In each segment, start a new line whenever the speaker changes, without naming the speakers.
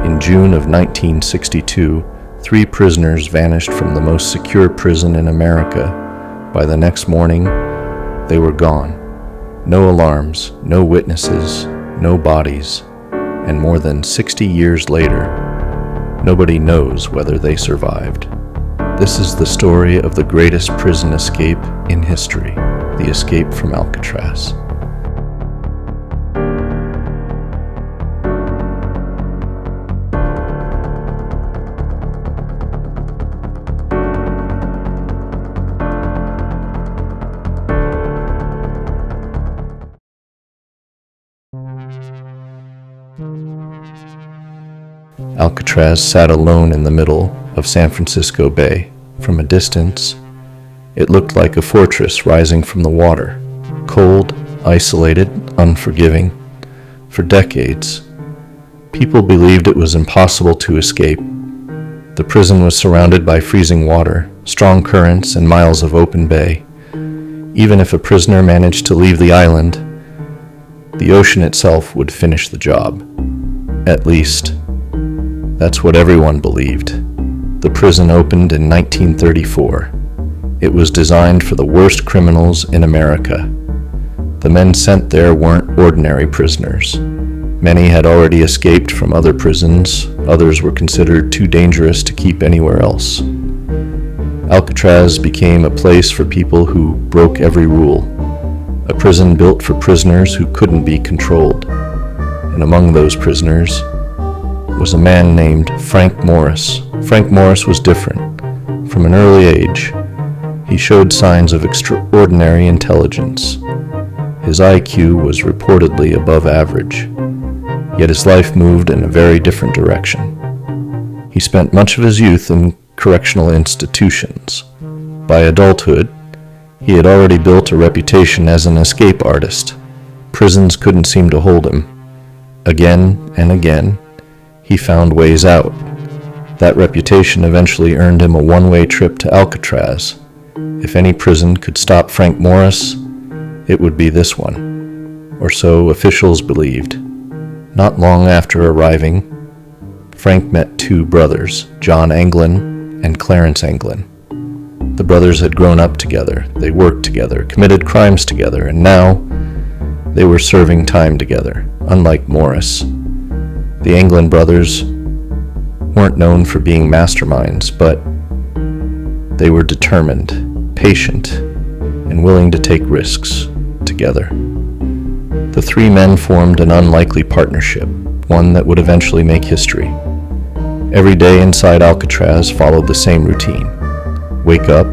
In June of 1962, 3 prisoners vanished from the most secure prison in America. By the next morning, they were gone. No alarms, no witnesses, no bodies, and more than 60 years later, nobody knows whether they survived. This is the story of the greatest prison escape in history, the escape from Alcatraz. Alcatraz sat alone in the middle of San Francisco Bay. From a distance, it looked like a fortress rising from the water, cold, isolated, unforgiving. For decades, people believed it was impossible to escape. The prison was surrounded by freezing water, strong currents, and miles of open bay. Even if a prisoner managed to leave the island, the ocean itself would finish the job. At least, that's what everyone believed. The prison opened in 1934. It was designed for the worst criminals in America. The men sent there weren't ordinary prisoners. Many had already escaped from other prisons. Others were considered too dangerous to keep anywhere else. Alcatraz became a place for people who broke every rule, a prison built for prisoners who couldn't be controlled. And among those prisoners was a man named Frank Morris. Frank Morris was different. From an early age, he showed signs of extraordinary intelligence. His IQ was reportedly above average, yet his life moved in a very different direction. He spent much of his youth in correctional institutions. By adulthood, he had already built a reputation as an escape artist. Prisons couldn't seem to hold him. Again and again, he found ways out. That reputation eventually earned him a one-way trip to Alcatraz. If any prison could stop Frank Morris, it would be this one, or so officials believed. Not long after arriving, Frank met 2 brothers, John Anglin and Clarence Anglin. The brothers had grown up together, they worked together, committed crimes together, and now they were serving time together, unlike Morris. The Anglin brothers weren't known for being masterminds, but they were determined, patient, and willing to take risks together. The 3 men formed an unlikely partnership, one that would eventually make history. Every day inside Alcatraz followed the same routine. Wake up,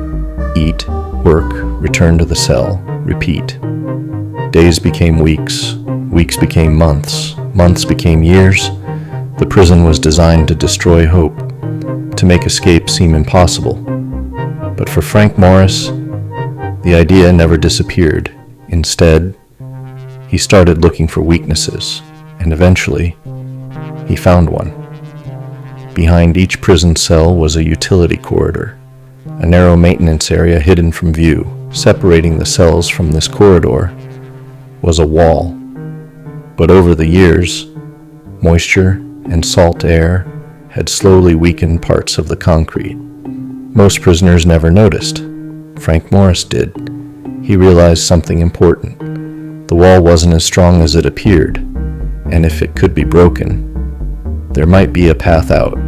eat, work, return to the cell, repeat. Days became weeks, weeks became months, months became years. The prison was designed to destroy hope, to make escape seem impossible. But for Frank Morris, the idea never disappeared. Instead, he started looking for weaknesses, and eventually, he found one. Behind each prison cell was a utility corridor, a narrow maintenance area hidden from view. Separating the cells from this corridor was a wall. But over the years, moisture and salt air had slowly weakened parts of the concrete. Most prisoners never noticed. Frank Morris did. He realized something important. The wall wasn't as strong as it appeared, and if it could be broken, there might be a path out.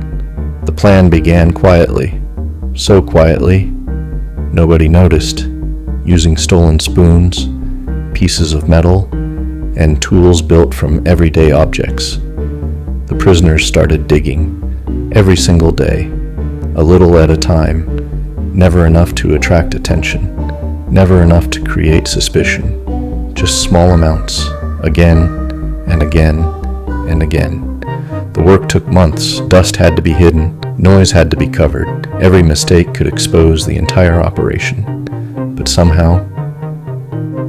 The plan began quietly, so quietly, nobody noticed, using stolen spoons, pieces of metal, and tools built from everyday objects. The prisoners started digging, every single day, a little at a time, never enough to attract attention, never enough to create suspicion, just small amounts, again and again and again. The work took months, dust had to be hidden, noise had to be covered, every mistake could expose the entire operation. But somehow,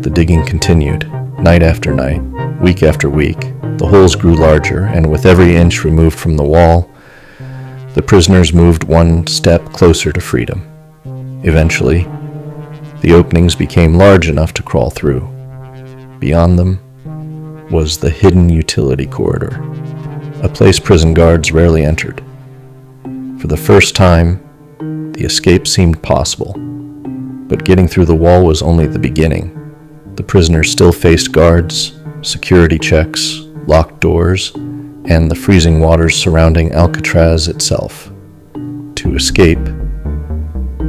the digging continued, night after night, week after week. The holes grew larger, and with every inch removed from the wall, the prisoners moved one step closer to freedom. Eventually, the openings became large enough to crawl through. Beyond them was the hidden utility corridor, a place prison guards rarely entered. For the first time, the escape seemed possible, but getting through the wall was only the beginning. The prisoners still faced guards, security checks, locked doors, and the freezing waters surrounding Alcatraz itself. To escape,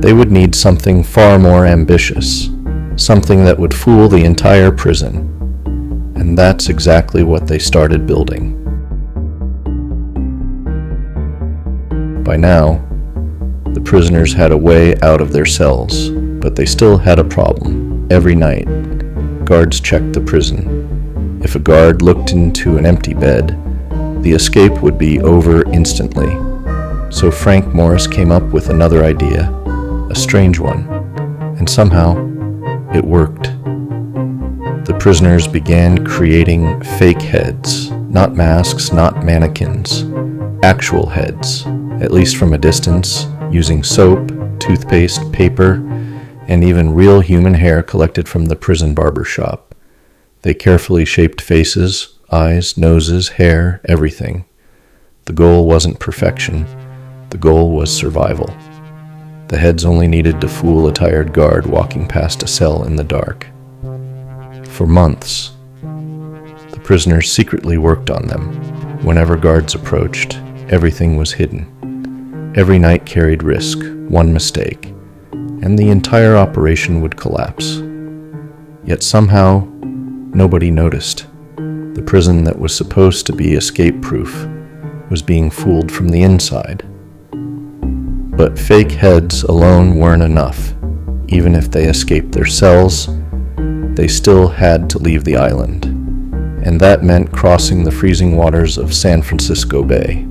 they would need something far more ambitious, something that would fool the entire prison. And that's exactly what they started building. By now, the prisoners had a way out of their cells, but they still had a problem. Every night, guards checked the prison. If a guard looked into an empty bed, the escape would be over instantly. So Frank Morris came up with another idea, a strange one, and somehow it worked. The prisoners began creating fake heads, not masks, not mannequins, actual heads, at least from a distance, using soap, toothpaste, paper, and even real human hair collected from the prison barber shop. They carefully shaped faces, eyes, noses, hair, everything. The goal wasn't perfection. The goal was survival. The heads only needed to fool a tired guard walking past a cell in the dark. For months, the prisoners secretly worked on them. Whenever guards approached, everything was hidden. Every night carried risk, one mistake, and the entire operation would collapse. Yet somehow, nobody noticed. The prison that was supposed to be escape-proof was being fooled from the inside. But fake heads alone weren't enough. Even if they escaped their cells, they still had to leave the island. And that meant crossing the freezing waters of San Francisco Bay.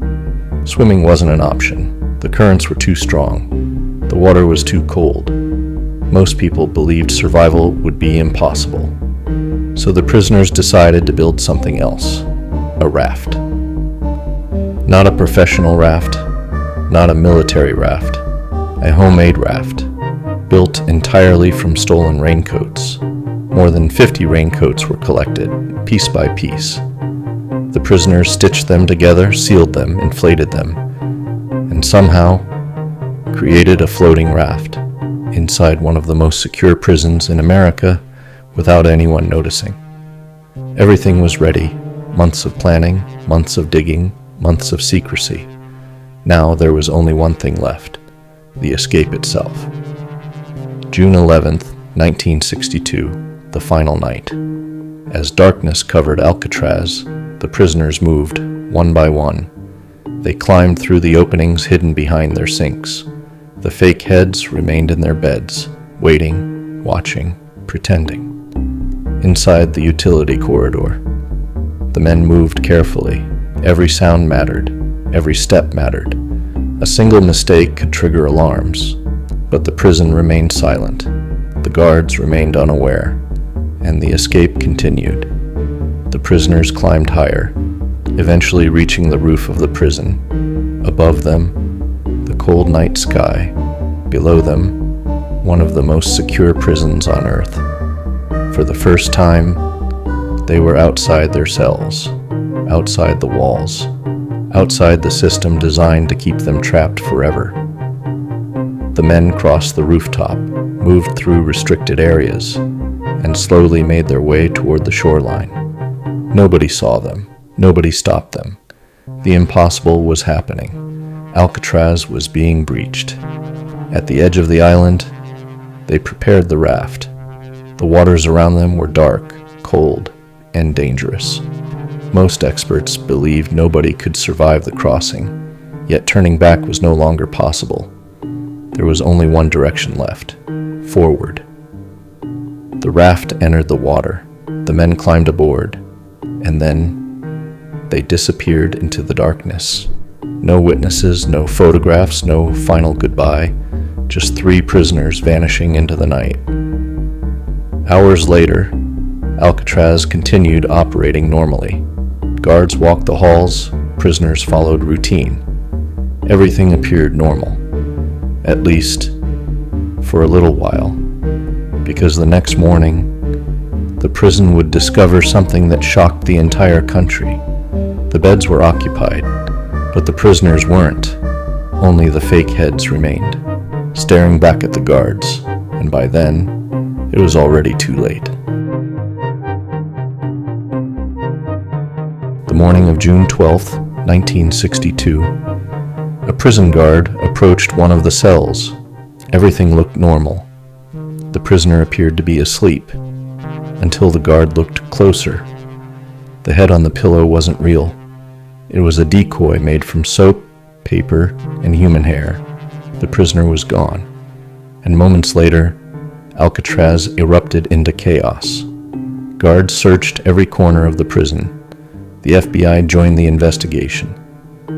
Swimming wasn't an option. The currents were too strong. The water was too cold. Most people believed survival would be impossible. So the prisoners decided to build something else, a raft. Not a professional raft, not a military raft, a homemade raft, built entirely from stolen raincoats. More than 50 raincoats were collected, piece by piece. The prisoners stitched them together, sealed them, inflated them, and somehow created a floating raft inside one of the most secure prisons in America without anyone noticing. Everything was ready, months of planning, months of digging, months of secrecy. Now there was only one thing left, the escape itself. June 11th, 1962, the final night. As darkness covered Alcatraz, the prisoners moved, one by one. They climbed through the openings hidden behind their sinks. The fake heads remained in their beds, waiting, watching, pretending. Inside the utility corridor, the men moved carefully. Every sound mattered. Every step mattered. A single mistake could trigger alarms, but the prison remained silent. The guards remained unaware, and the escape continued. The prisoners climbed higher, eventually reaching the roof of the prison. Above them, the cold night sky. Below them, one of the most secure prisons on earth. For the first time, they were outside their cells, outside the walls, outside the system designed to keep them trapped forever. The men crossed the rooftop, moved through restricted areas, and slowly made their way toward the shoreline. Nobody saw them. Nobody stopped them. The impossible was happening. Alcatraz was being breached. At the edge of the island, they prepared the raft. The waters around them were dark, cold, and dangerous. Most experts believed nobody could survive the crossing, yet turning back was no longer possible. There was only one direction left, forward. The raft entered the water. The men climbed aboard, and then they disappeared into the darkness. No witnesses, no photographs, no final goodbye, just 3 prisoners vanishing into the night. Hours later, Alcatraz continued operating normally. Guards walked the halls, prisoners followed routine. Everything appeared normal, at least for a little while, because the next morning, the prison would discover something that shocked the entire country. The beds were occupied, but the prisoners weren't. Only the fake heads remained, staring back at the guards, and by then, it was already too late. The morning of June 12, 1962, a prison guard approached one of the cells. Everything looked normal. The prisoner appeared to be asleep, until the guard looked closer. The head on the pillow wasn't real. It was a decoy made from soap, paper, and human hair. The prisoner was gone, and moments later, Alcatraz erupted into chaos. Guards searched every corner of the prison. The FBI joined the investigation.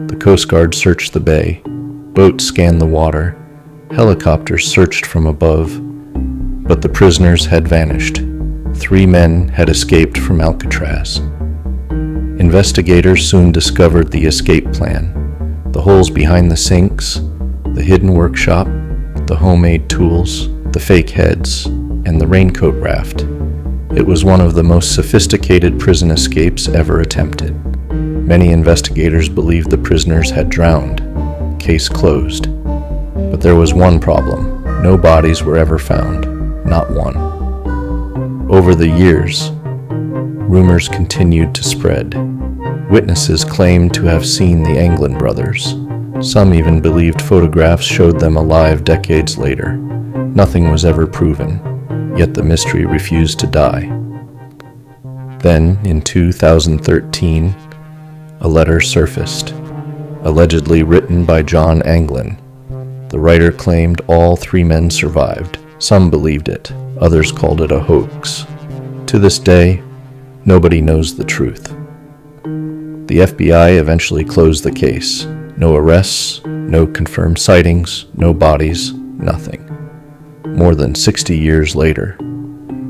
The Coast Guard searched the bay. Boats scanned the water. Helicopters searched from above. But the prisoners had vanished. 3 men had escaped from Alcatraz. Investigators soon discovered the escape plan. The holes behind the sinks, the hidden workshop, the homemade tools, the fake heads, and the raincoat raft. It was one of the most sophisticated prison escapes ever attempted. Many investigators believed the prisoners had drowned. Case closed. But there was one problem. No bodies were ever found. Not one. Over the years, rumors continued to spread. Witnesses claimed to have seen the Anglin brothers. Some even believed photographs showed them alive decades later. Nothing was ever proven, yet the mystery refused to die. Then, in 2013, a letter surfaced, allegedly written by John Anglin. The writer claimed all 3 men survived. Some believed it, others called it a hoax. To this day, nobody knows the truth. The FBI eventually closed the case. No arrests, no confirmed sightings, no bodies, nothing. More than 60 years later,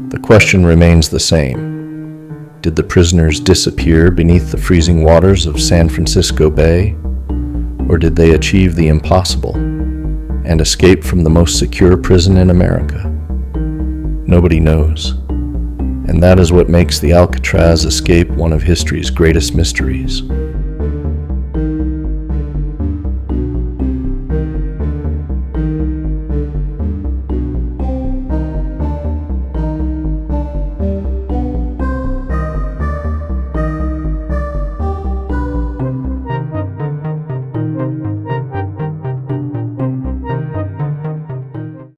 the question remains the same. Did the prisoners disappear beneath the freezing waters of San Francisco Bay? Or did they achieve the impossible and escape from the most secure prison in America? Nobody knows. And that is what makes the Alcatraz escape one of history's greatest mysteries.